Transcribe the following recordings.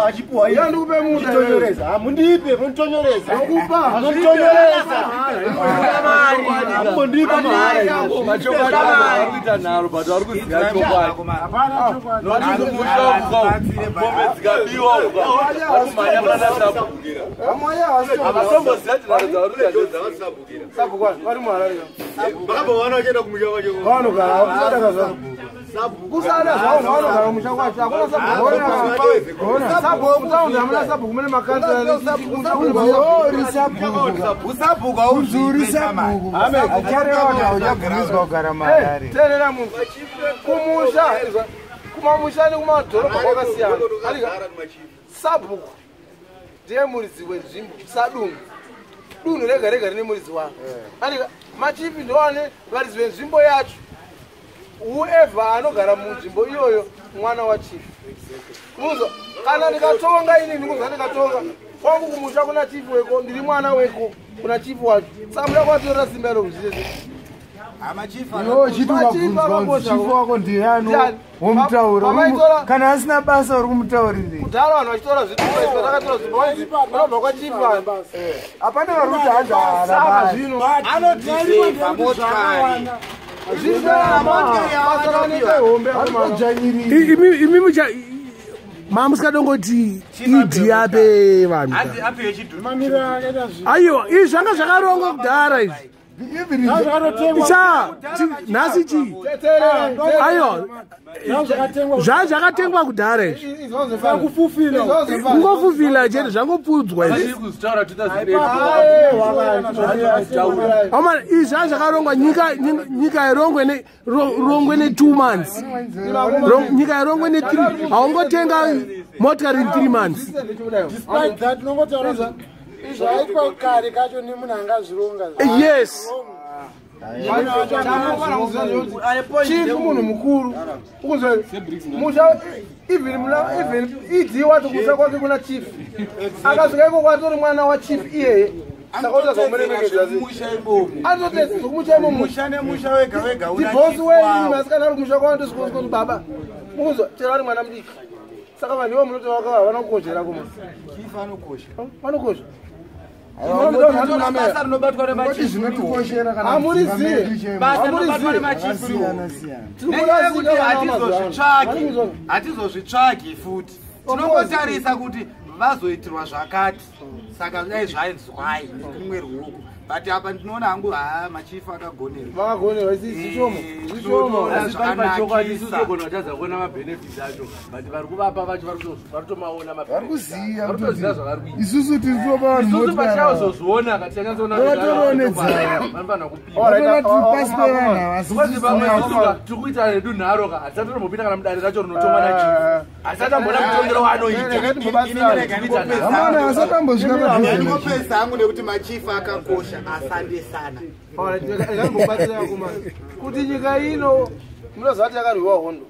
Achipuwa ya ndikupe muda tonyoreza. Mundipe tonyoreza. Ukupa tonyoreza. Mundipe mahali. Machoka kuita nalo bado ari kuziga chokwa. Hapana chokwa. Notimushoko. Bombe zigabiwa. Akumanya kana sabukira. Amaya abasombo zati nalo sabukira. Sabukwa. Wari mwalali. Baba wana wachenda kumujwa kwacho. Wano kana ukutaka sabu. Kusana zao mwana kana mushakwa akona sabu kutaunda amuna sabu kumene makanza usabuka uzuri sabu akare wana ujagurizwa garama yari terera mu kumusha kumamusha ni kumadoro kwakasiyana alika sabu ndiye murizi wenzimbo sadungu dunhu rega rega rine murizi wako alika machipi ndoane varizi wenzimbo yacho whoever anogara munzvimbo iyoyo mwana wachifu muzo kana ndikatonga ini ndikuza ndikatonga kwangu kumusha kuna chifu weko ndiri mwana weko kuna chifu wacho samuda kwatora simba rokuzvizese chifu wako ndiyano womutaura kana asina basa uri kumutaurire kudhara vanhu vachitora zvitakatoa zvinobva kwachifu hapana vari kuti hanzaa zvino mamusikatongoti idi ape vanhu aiwa izvi zvanga zvakaronga kudhara izvi nhasi chii aiwa zvazvakatengwa kudhara izvi kungofufila chete zvangopudzwa izvi izvi zvazvakarongwa nyika irongwe ne2 months nyika irongwe ne3 haungotenga motikari in 3 months yes chifu munhu mukuru even idziwa tokusa kwake kuna chifu akasvika iko kwatori mwana wachifu iyeye saka utazomuremekedza atotezokumucha imomushandibosi wenyu masikana ari kumusha kwavo ndosikosikoni baba mukuzwa chero ari mwana mudiki saka vanhu ivo munoti vakava havana kukozhera kuma vanokosha hatizozvitsvagi futi tinongotarisa kuti vazoitirwa zvakati saka dai zvainzwai rumwe ruoko but apa ndinoona hangu machifu akagonerwa zvakanakisa kuona mabhenefits acho but vari kuvapa vacho varitomaona varikuziya isusu tirizopa vanhu pachazozviona katichanyatsonaavanofana kupiwa tikuita nedunharo ka hatisatombopinda kana mudare racho rinotongwa nachifu hatisatambona mutongero waanoitainopesa hangu nekuti machifu akakosha asandesana kuti nyika ino munozati yakarwiwa hondo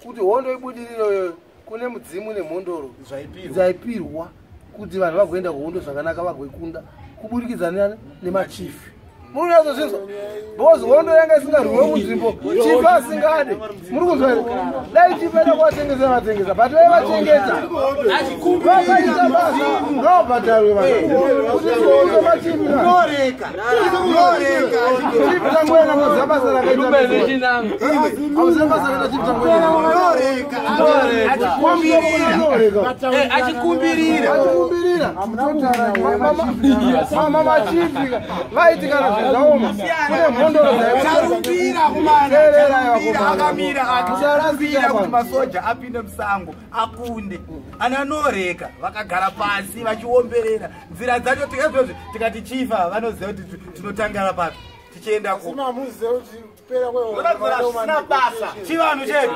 kuti hondo ibudiriro kune mudzimu nemhondoro dzaipirwa kuti vanhu vagoenda kuhondo zvakanaka vagoikunda kuburikidza nemachifu munazozvinzwa bhozi hondo yanga isingarwiwe munzvimbo chifu asingade muri kunzwa here dai chifu eda kuvatengesa vatengesa but vaivachengeta vakaita basa ndobhadharwe vanhu kuti iono machifu chifu tangoena moziva basa rakaita auziva basa rakaita chifu tangoena mama machifu vaitikana zvaoma kune mhondoro akamira kuti masoja apinde musango akunde ananoreka vakagara pasi vachiomberera nzira dzacho tikazvozvi tikati chifa vanoziva kuti tinotangara papi tichienda chivanhu chedu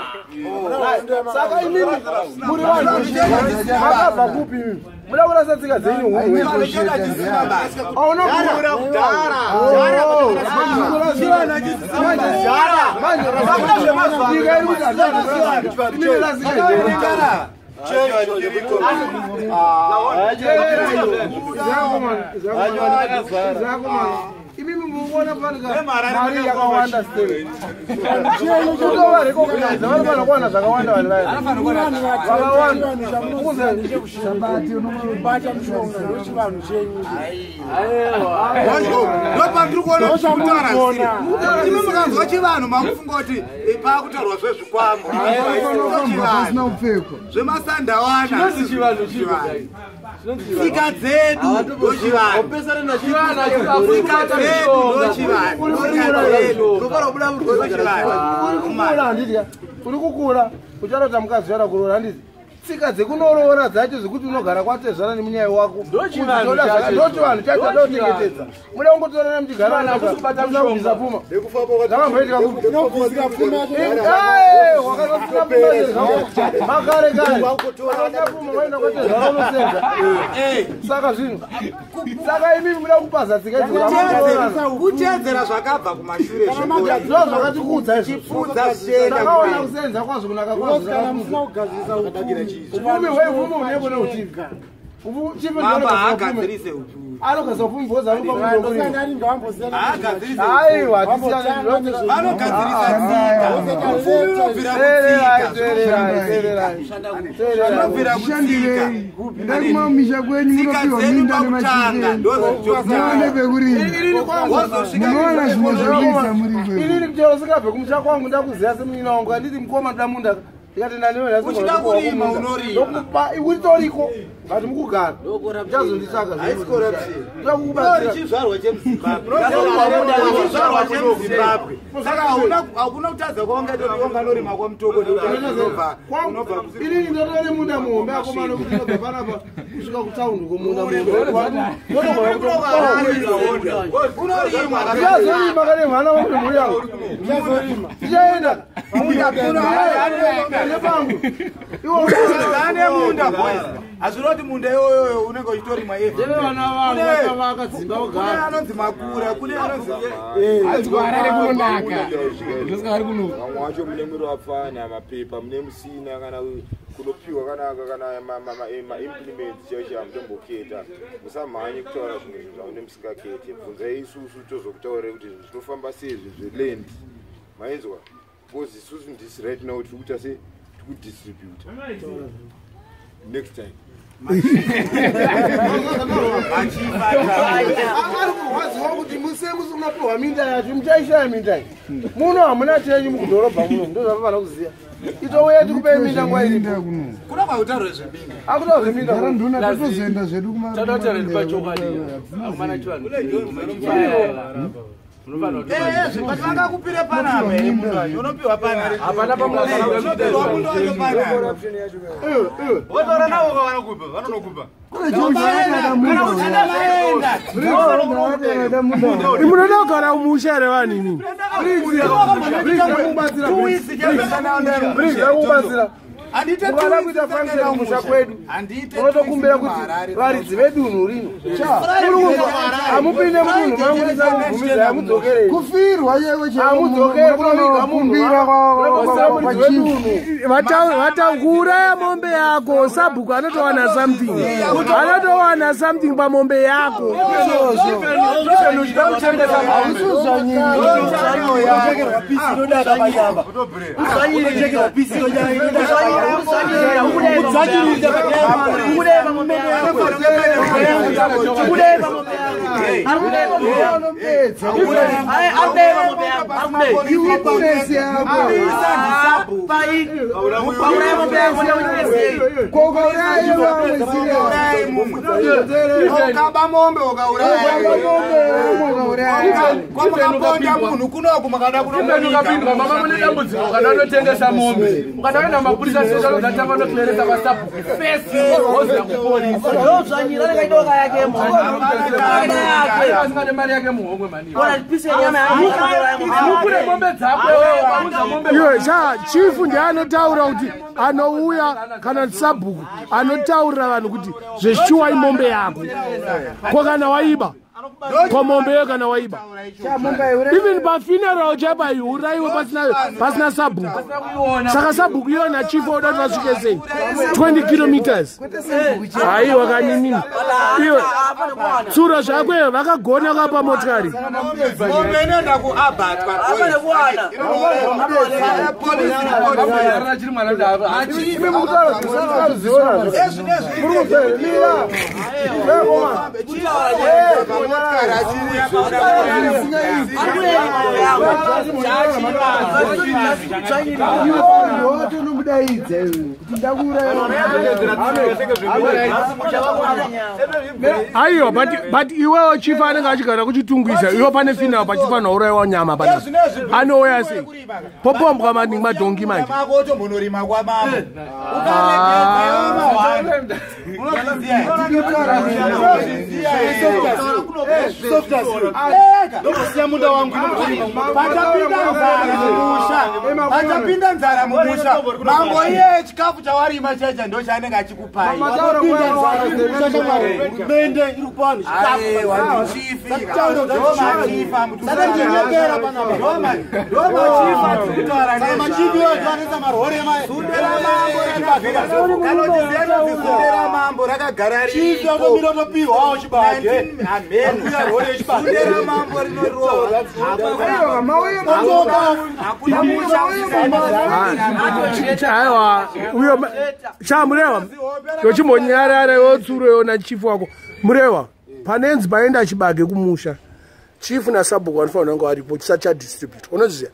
saka imimi muri vanhu vakabva kupi muda kurasa tsika dzenyu imimi kuona panika mari yakawanda stay kutowa recognize vanofana kuwana zvakawanda vanhu vaya vakawanda kuze kushambati unobata mushonga ndochivanhu chenyu ndopandiri kuona kutaura imi mukanzwa chivanhu makufunga kuti paakutaurwa zvezvikwambo zvemasandawana tsika dzedu uri kukura ucharota mukadzi yara kurora handiti tsika dzekunorora dzacho zvekuti unogara kwatezvana nemunyaya wako ndochivanhu chachadotengetedza muda kungotorana muchigaranakubvisa pfuma dzakamboitika makare kare pfuma vaenda kwatezvana unosenza saka zvinhu saka imi muda kupaza tsika kuteedzera zvakabva kumashure ndo zvakatikudza izvozvakaona kusenza kwazvo kunaka kwazvo uvumi hweuvumi huneko neuchivi mamba haagadzirise uchivi anogadzira upfumi bhoza aiwa vanogadzirisa tsika upfumi unobvira kutsika ndakumamisha kwenyu munopiwa minda nemachitanga ndozvoane pekurinmunoona zvimwe zvokuita muri inini kuchero sikabve kumusha kwangu ndakuziva semunyina wangu anditi mukoma damunda ndikatenda newekurima unorima uritoriko ngati mukugara chazonditsvaga chizvarwa chemuzimbabwe saka hakuna kutadza kwaunganorima kwamutoko inini ndotori munda muhombe akomana kuti nobva panapa kusvika kutaundi komunda muhombeazorima kane mwana wakuti mhuri yangu tichaenda nepangu ane munda hazviroti munda iwoyo unenge uchitorimwa vana vangu vakadzimba kugara anonzi makura kune anonzi vamwe wacho mune muri wapfana mapepa mune musina kana kunopiwa kana maimpliments chaicho hamutomboketa musamhanye kutaura zvimwe zvinhu zvaune musingakete bvunzai isusu tozokutaurira kuti zvinhu zvinofamba sezvi zveland mainzwa because isusu ndisi right now tiri kuita se tikudhistributa next time waziva kuti musemunapiwa minda yacho muchaishaya minda muno hamuna chenyu mukudhorobha muno ndozvavafana kuziva itouya tikupei minda nguva iripo kuna kwautaurwe zvembinda akutaurwe minda nduna tatozoenda zvedu vakakupire panapa unopiwa panaotora navo vanokupa vanonokupa munoda kugara umusha here vanini uvada kuita function kumusha kwedu unotokumbira kuti varidzi vedunhu rino hamupinde mudunhu mamurisa kuvhumidza hamudzokerei kufirwa vatangura mombe yako sabhuku anotowana something pamombe yako kwamakaponda munhu kunoku makada kunopindwa mama mune dambudziko kana anotengesa mombe ukataenda mapurisa sezvanotanga nokleresa vasabhuku fesi oza kupolisa zvanyira nekaitoka yake asingane mari yake muhomwe manimukune mombe dzakwe iwe chifu ndianotaura kuti anouya kana sabhuku anotaurira vanhu kuti zveshuwa imombe yako ko kana waiba komombe kana waiba even pafuneral chapa iuraiwe pasina sabhuku saka sabhuku iyona chief odati vasvike sei 20 kilometers haiwa kaninini iwe tsuro zvakwe vakagona kapa motikari aiyo but iwewo chief anenge achigara kuchitungwisa iwo pane final pachifanira uraiwa nyama pana anouya sei popombwa maningi madhongi manje pachapinda nzara mumusha mambo iye chikafu chawarima checha ndo chaanenge achikupai mambo rakagara aiwa uyo chamureva yochimbonyarara yotsuro yona chifu wako mureva panenzi paenda chibage kumusha chifu nasabhuku vanofanira kunge varipo chisati chadistributwa unoziva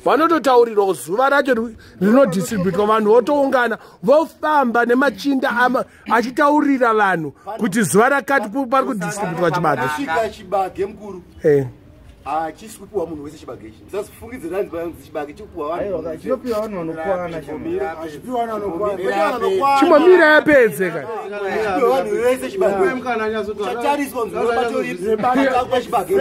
vanototaurirwa zuva racho rinodistributwa vanhu votoungana vofamba nemachinda achitaurira vanhu kuti zuva rakati pari kudistributwa chibage mukuru chisi kupiwa munhu wese chibage ichi musazifungidze ranzi panzi chibage chikupiwa vanhu chinopiwa vanhu vanokwana chimbomira yapedze kana chipiwa vanhu wese chibage chatariswa nzinobatoribata chibage